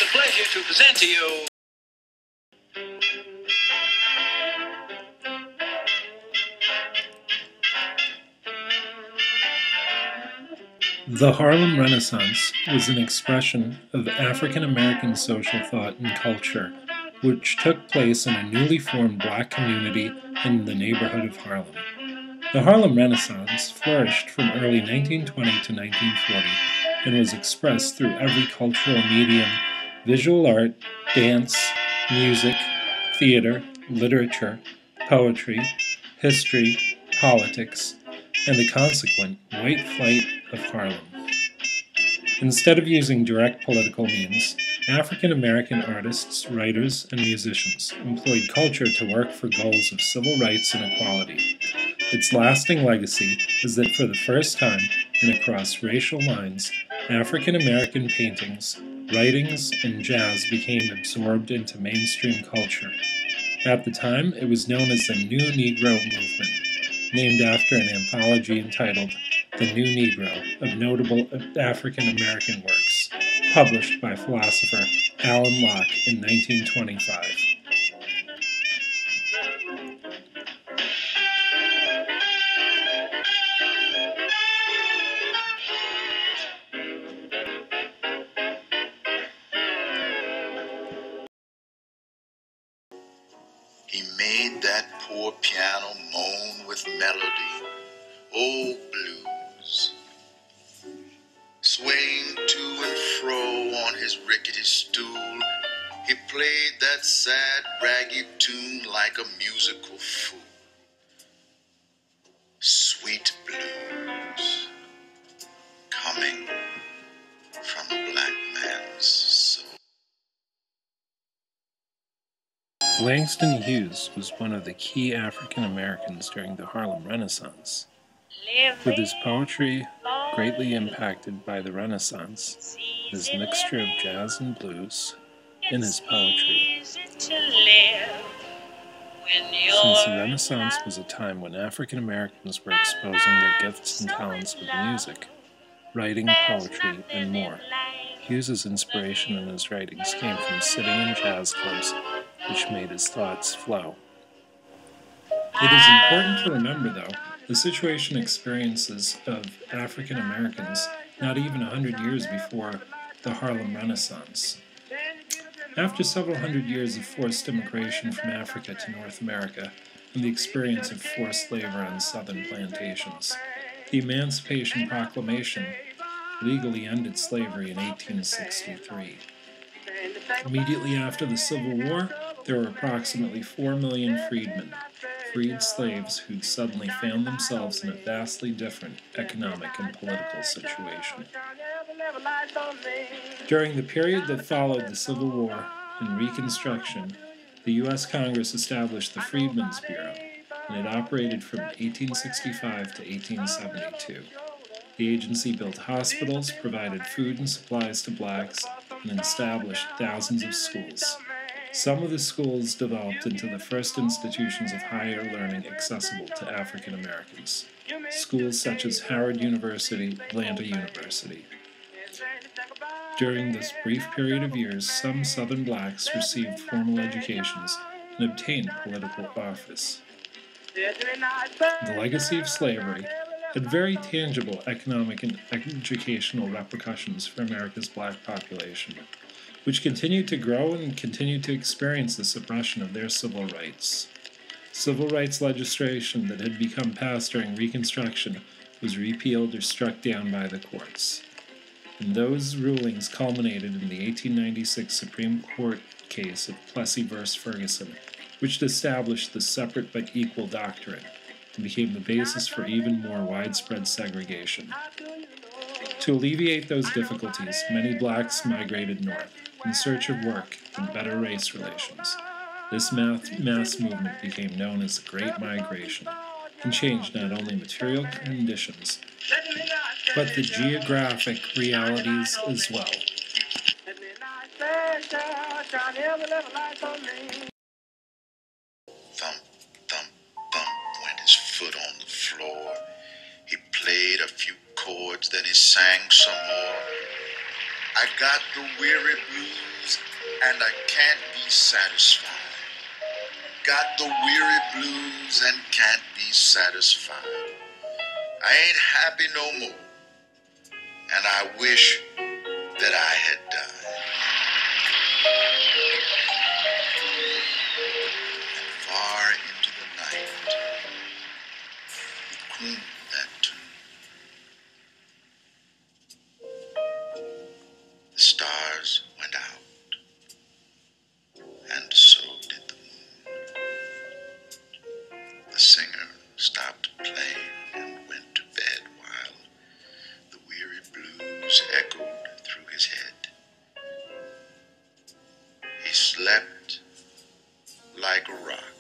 a pleasure to present to you The Harlem Renaissance was an expression of African American social thought and culture, which took place in a newly formed black community in the neighborhood of Harlem. The Harlem Renaissance flourished from early 1920 to 1940 and was expressed through every cultural medium: visual art, dance, music, theater, literature, poetry, history, politics, and the consequent white flight of Harlem. Instead of using direct political means, African American artists, writers, and musicians employed culture to work for goals of civil rights and equality. Its lasting legacy is that for the first time, and across racial lines, African American paintings, writings, and jazz became absorbed into mainstream culture. At the time, it was known as the New Negro Movement, named after an anthology entitled The New Negro of notable African American works, published by philosopher Alan Locke in 1925. He made that poor piano moan with melody, old blues. Swaying to and fro on his rickety stool, he played that sad, ragged tune like a musical fool. Sweet blues, coming from a black man's soul. Langston Hughes was one of the key African Americans during the Harlem Renaissance. With his poetry greatly impacted by the Renaissance, his mixture of jazz and blues in his poetry. Since the Renaissance was a time when African Americans were exposing their gifts and talents with music, writing, poetry, and more, Hughes's inspiration in his writings came from sitting in jazz clubs, which made his thoughts flow. It is important to remember, though, the situation experiences of African Americans not even 100 years before the Harlem Renaissance. After several hundred years of forced immigration from Africa to North America and the experience of forced labor on southern plantations, the Emancipation Proclamation legally ended slavery in 1863. Immediately after the Civil War, there were approximately 4 million freedmen, freed slaves who suddenly found themselves in a vastly different economic and political situation. During the period that followed the Civil War and Reconstruction, the U.S. Congress established the Freedmen's Bureau, and it operated from 1865 to 1872. The agency built hospitals, provided food and supplies to blacks, and established thousands of schools. Some of the schools developed into the first institutions of higher learning accessible to African Americans. Schools such as Howard University, Atlanta University. During this brief period of years, some Southern blacks received formal educations and obtained political office. The legacy of slavery had very tangible economic and educational repercussions for America's black population, which continued to grow and continued to experience the suppression of their civil rights. Civil rights legislation that had become passed during Reconstruction was repealed or struck down by the courts. And those rulings culminated in the 1896 Supreme Court case of Plessy v. Ferguson, which established the separate but equal doctrine and became the basis for even more widespread segregation. To alleviate those difficulties, many blacks migrated north in search of work and better race relations. This mass movement became known as the Great Migration and changed not only material conditions, but the geographic realities as well. Thump, thump, thump went his foot on the floor. He played a few chords, then he sang some more. I got the weary blues and I can't be satisfied. Got the weary blues and can't be satisfied. I ain't happy no more, and I wish that I had died. And far into the night, he crooned that tune. The stars went out, and so did the moon. The singer stopped playing and went to bed while the weary blues echoed through his head. He slept like a rock.